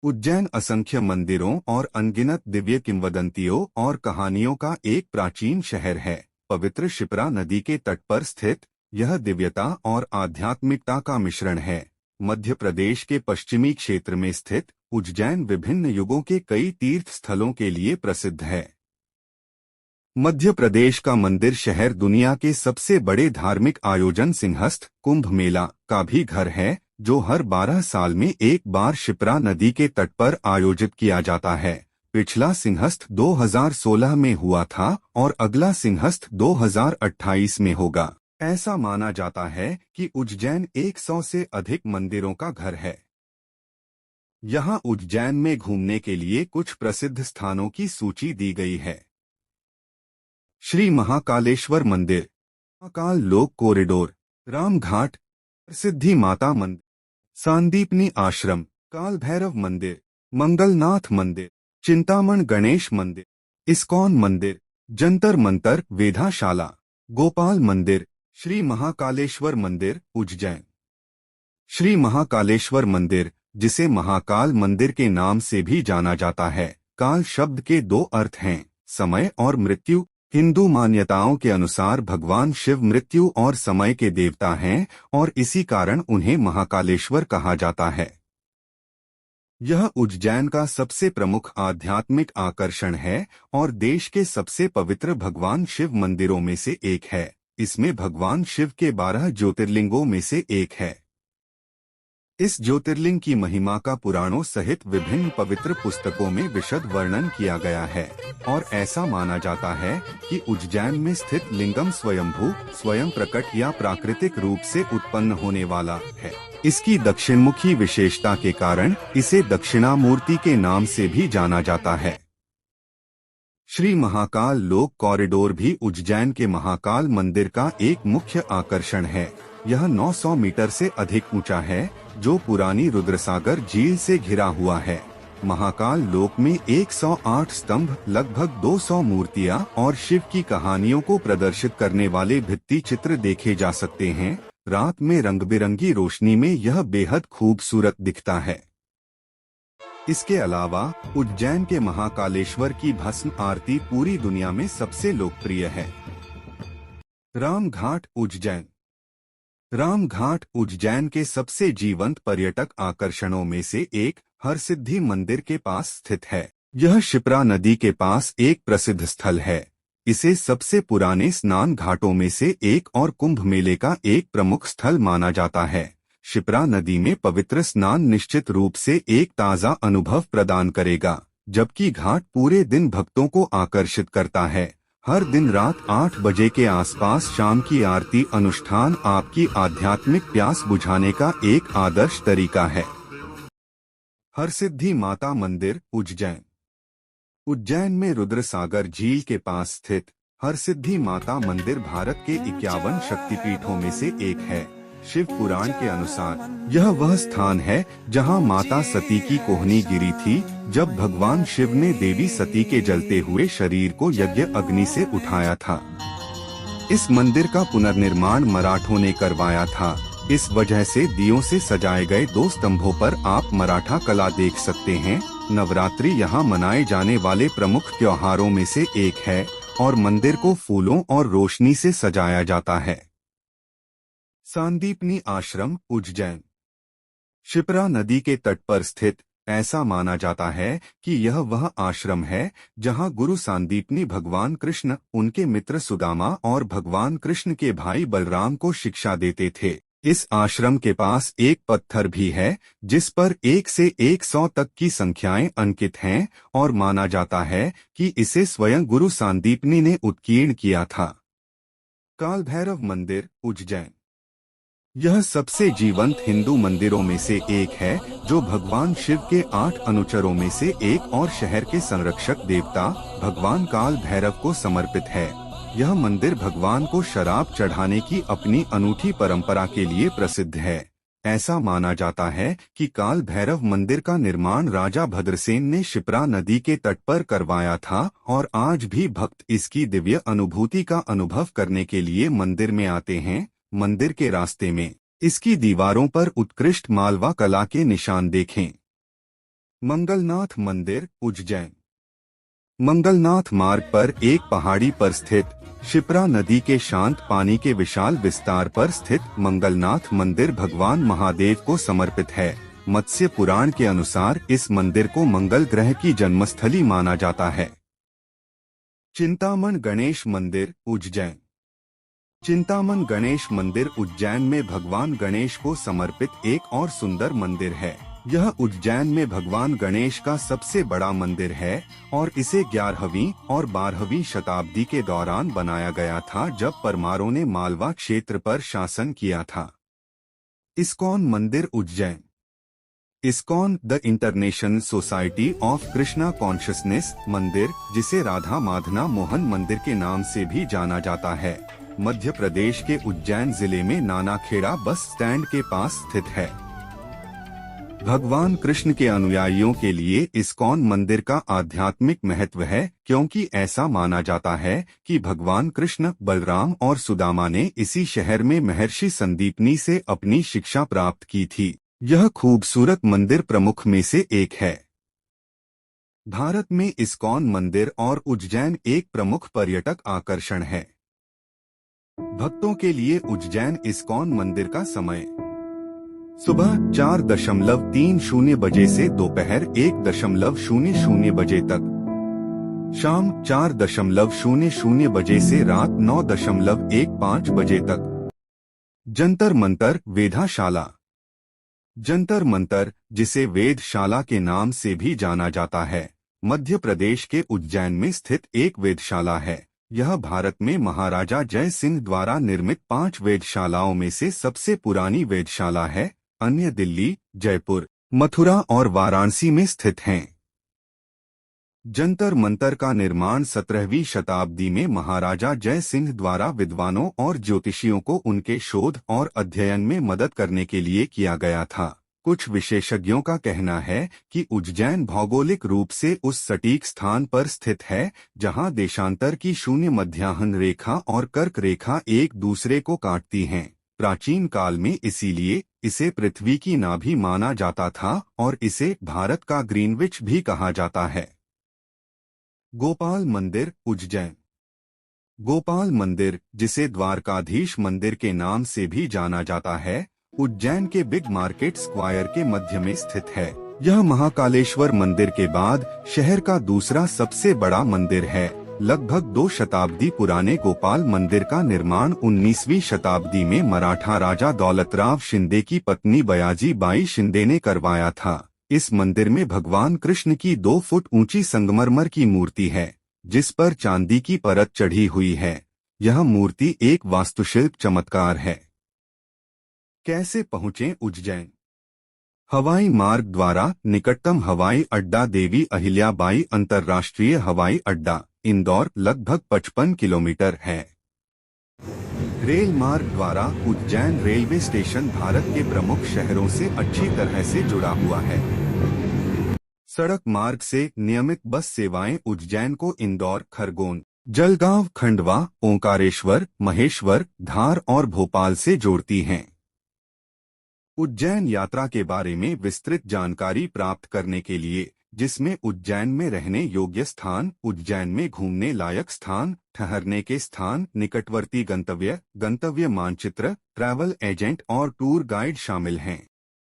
उज्जैन असंख्य मंदिरों और अनगिनत दिव्य किंवदंतियों और कहानियों का एक प्राचीन शहर है। पवित्र शिप्रा नदी के तट पर स्थित यह दिव्यता और आध्यात्मिकता का मिश्रण है। मध्य प्रदेश के पश्चिमी क्षेत्र में स्थित उज्जैन विभिन्न युगों के कई तीर्थ स्थलों के लिए प्रसिद्ध है। मध्य प्रदेश का मंदिर शहर दुनिया के सबसे बड़े धार्मिक आयोजन सिंहस्थ कुंभ मेला का भी घर है, जो हर 12 साल में एक बार शिप्रा नदी के तट पर आयोजित किया जाता है। पिछला सिंहस्थ 2016 में हुआ था और अगला सिंहस्थ 2028 में होगा। ऐसा माना जाता है कि उज्जैन 100 से अधिक मंदिरों का घर है। यहाँ उज्जैन में घूमने के लिए कुछ प्रसिद्ध स्थानों की सूची दी गई है। श्री महाकालेश्वर मंदिर, महाकाल लोक कॉरिडोर, राम घाट, सिद्धि माता मंदिर, सांदीपनी आश्रम, काल भैरव मंदिर, मंगलनाथ मंदिर, चिंतामण गणेश मंदिर, इस्कॉन मंदिर, जंतर मंतर वेधाशाला, गोपाल मंदिर, श्री महाकालेश्वर मंदिर उज्जैन। श्री महाकालेश्वर मंदिर, जिसे महाकाल मंदिर के नाम से भी जाना जाता है, काल शब्द के दो अर्थ हैं, समय और मृत्यु। हिंदू मान्यताओं के अनुसार भगवान शिव मृत्यु और समय के देवता हैं और इसी कारण उन्हें महाकालेश्वर कहा जाता है। यह उज्जैन का सबसे प्रमुख आध्यात्मिक आकर्षण है और देश के सबसे पवित्र भगवान शिव मंदिरों में से एक है। इसमें भगवान शिव के 12 ज्योतिर्लिंगों में से एक है। इस ज्योतिर्लिंग की महिमा का पुराणों सहित विभिन्न पवित्र पुस्तकों में विशद वर्णन किया गया है और ऐसा माना जाता है कि उज्जैन में स्थित लिंगम स्वयंभू, स्वयं प्रकट या प्राकृतिक रूप से उत्पन्न होने वाला है। इसकी दक्षिणमुखी विशेषता के कारण इसे दक्षिणामूर्ति के नाम से भी जाना जाता है। श्री महाकाल लोक कॉरिडोर भी उज्जैन के महाकाल मंदिर का एक मुख्य आकर्षण है। यह 900 मीटर से अधिक ऊंचा है, जो पुरानी रुद्रसागर झील से घिरा हुआ है। महाकाल लोक में 108 स्तंभ, लगभग 200 मूर्तियां और शिव की कहानियों को प्रदर्शित करने वाले भित्ति चित्र देखे जा सकते हैं। रात में रंग-बिरंगी रोशनी में यह बेहद खूबसूरत दिखता है। इसके अलावा उज्जैन के महाकालेश्वर की भस्म आरती पूरी दुनिया में सबसे लोकप्रिय है। राम घाट उज्जैन। राम घाट उज्जैन के सबसे जीवंत पर्यटक आकर्षणों में से एक हरसिद्धि मंदिर के पास स्थित है। यह शिप्रा नदी के पास एक प्रसिद्ध स्थल है। इसे सबसे पुराने स्नान घाटों में से एक और कुंभ मेले का एक प्रमुख स्थल माना जाता है। शिप्रा नदी में पवित्र स्नान निश्चित रूप से एक ताज़ा अनुभव प्रदान करेगा, जबकि घाट पूरे दिन भक्तों को आकर्षित करता है। हर दिन रात 8 बजे के आसपास शाम की आरती अनुष्ठान आपकी आध्यात्मिक प्यास बुझाने का एक आदर्श तरीका है। हरसिद्धि माता मंदिर उज्जैन। उज्जैन में रुद्रसागर झील के पास स्थित हरसिद्धि माता मंदिर भारत के 51 शक्तिपीठों में से एक है। शिव पुराण के अनुसार यह वह स्थान है जहां माता सती की कोहनी गिरी थी, जब भगवान शिव ने देवी सती के जलते हुए शरीर को यज्ञ अग्नि से उठाया था। इस मंदिर का पुनर्निर्माण मराठों ने करवाया था। इस वजह से दियों से सजाए गए 2 स्तंभों पर आप मराठा कला देख सकते हैं। नवरात्रि यहाँ मनाए जाने वाले प्रमुख त्योहारों में से एक है और मंदिर को फूलों और रोशनी से सजाया जाता है। सांदीपनी आश्रम उज्जैन। शिप्रा नदी के तट पर स्थित ऐसा माना जाता है कि यह वह आश्रम है जहां गुरु सांदीपनी भगवान कृष्ण, उनके मित्र सुदामा और भगवान कृष्ण के भाई बलराम को शिक्षा देते थे। इस आश्रम के पास एक पत्थर भी है जिस पर 1 से 100 तक की संख्याएं अंकित हैं और माना जाता है कि इसे स्वयं गुरु सांदीपनी ने उत्कीर्ण किया था। काल भैरव मंदिर उज्जैन। यह सबसे जीवंत हिंदू मंदिरों में से एक है, जो भगवान शिव के 8 अनुचरों में से एक और शहर के संरक्षक देवता भगवान काल भैरव को समर्पित है। यह मंदिर भगवान को शराब चढ़ाने की अपनी अनूठी परंपरा के लिए प्रसिद्ध है। ऐसा माना जाता है कि काल भैरव मंदिर का निर्माण राजा भद्रसेन ने शिप्रा नदी के तट पर करवाया था और आज भी भक्त इसकी दिव्य अनुभूति का अनुभव करने के लिए मंदिर में आते हैं। मंदिर के रास्ते में इसकी दीवारों पर उत्कृष्ट मालवा कला के निशान देखें। मंगलनाथ मंदिर उज्जैन। मंगलनाथ मार्ग पर एक पहाड़ी पर स्थित शिप्रा नदी के शांत पानी के विशाल विस्तार पर स्थित मंगलनाथ मंदिर भगवान महादेव को समर्पित है। मत्स्य पुराण के अनुसार इस मंदिर को मंगल ग्रह की जन्मस्थली माना जाता है। चिंतामण गणेश मंदिर उज्जैन। चिंतामण गणेश मंदिर उज्जैन में भगवान गणेश को समर्पित एक और सुंदर मंदिर है। यह उज्जैन में भगवान गणेश का सबसे बड़ा मंदिर है और इसे 11वीं और 12वीं शताब्दी के दौरान बनाया गया था, जब परमारों ने मालवा क्षेत्र पर शासन किया था। इस्कॉन मंदिर Ujjain. ISKCON the international society of Krishna consciousness मंदिर, जिसे राधा माधना मोहन मंदिर के नाम से भी जाना जाता है, मध्य प्रदेश के उज्जैन जिले में नानाखेड़ा बस स्टैंड के पास स्थित है। भगवान कृष्ण के अनुयायियों के लिए इस्कॉन मंदिर का आध्यात्मिक महत्व है, क्योंकि ऐसा माना जाता है कि भगवान कृष्ण, बलराम और सुदामा ने इसी शहर में महर्षि संदीपनी से अपनी शिक्षा प्राप्त की थी। यह खूबसूरत मंदिर प्रमुख में से एक है। भारत में इस्कॉन मंदिर और उज्जैन एक प्रमुख पर्यटक आकर्षण है। भक्तों के लिए उज्जैन इस्कॉन मंदिर का समय सुबह 4:30 बजे से दोपहर 1:00 बजे तक, शाम 4:00 बजे से रात 9:15 बजे तक। जंतर मंतर वेधशाला। जंतर मंतर, जिसे वेधशाला के नाम से भी जाना जाता है, मध्य प्रदेश के उज्जैन में स्थित एक वेधशाला है। यह भारत में महाराजा जय सिंह द्वारा निर्मित 5 वेधशालाओं में से सबसे पुरानी वेधशाला है। अन्य दिल्ली, जयपुर, मथुरा और वाराणसी में स्थित हैं। जंतर मंतर का निर्माण 17वीं शताब्दी में महाराजा जय सिंह द्वारा विद्वानों और ज्योतिषियों को उनके शोध और अध्ययन में मदद करने के लिए किया गया था। कुछ विशेषज्ञों का कहना है कि उज्जैन भौगोलिक रूप से उस सटीक स्थान पर स्थित है जहां देशांतर की शून्य मध्याह्न रेखा और कर्क रेखा एक दूसरे को काटती हैं। प्राचीन काल में इसीलिए इसे पृथ्वी की नाभि माना जाता था और इसे भारत का ग्रीनविच भी कहा जाता है। गोपाल मंदिर उज्जैन। गोपाल मंदिर, जिसे द्वारकाधीश मंदिर के नाम से भी जाना जाता है, उज्जैन के बिग मार्केट स्क्वायर के मध्य में स्थित है। यह महाकालेश्वर मंदिर के बाद शहर का दूसरा सबसे बड़ा मंदिर है। लगभग 2 शताब्दी पुराने गोपाल मंदिर का निर्माण 19वीं शताब्दी में मराठा राजा दौलतराव शिंदे की पत्नी बयाजी बाई शिंदे ने करवाया था। इस मंदिर में भगवान कृष्ण की 2 फुट ऊंची संगमरमर की मूर्ति है, जिस पर चांदी की परत चढ़ी हुई है। यह मूर्ति एक वास्तुशिल्प चमत्कार है। कैसे पहुँचें उज्जैन? हवाई मार्ग द्वारा। निकटतम हवाई अड्डा देवी अहिल्याबाई अंतर्राष्ट्रीय हवाई अड्डा, इंदौर, लगभग 55 किलोमीटर है। रेल मार्ग द्वारा उज्जैन रेलवे स्टेशन भारत के प्रमुख शहरों से अच्छी तरह से जुड़ा हुआ है। सड़क मार्ग से नियमित बस सेवाएं उज्जैन को इंदौर, खरगोन, जलगांव, खंडवा, ओंकारेश्वर, महेश्वर, धार और भोपाल से जोड़ती हैं। उज्जैन यात्रा के बारे में विस्तृत जानकारी प्राप्त करने के लिए, जिसमें उज्जैन में रहने योग्य स्थान, उज्जैन में घूमने लायक स्थान, ठहरने के स्थान, निकटवर्ती गंतव्य, गंतव्य मानचित्र, ट्रैवल एजेंट और टूर गाइड शामिल हैं।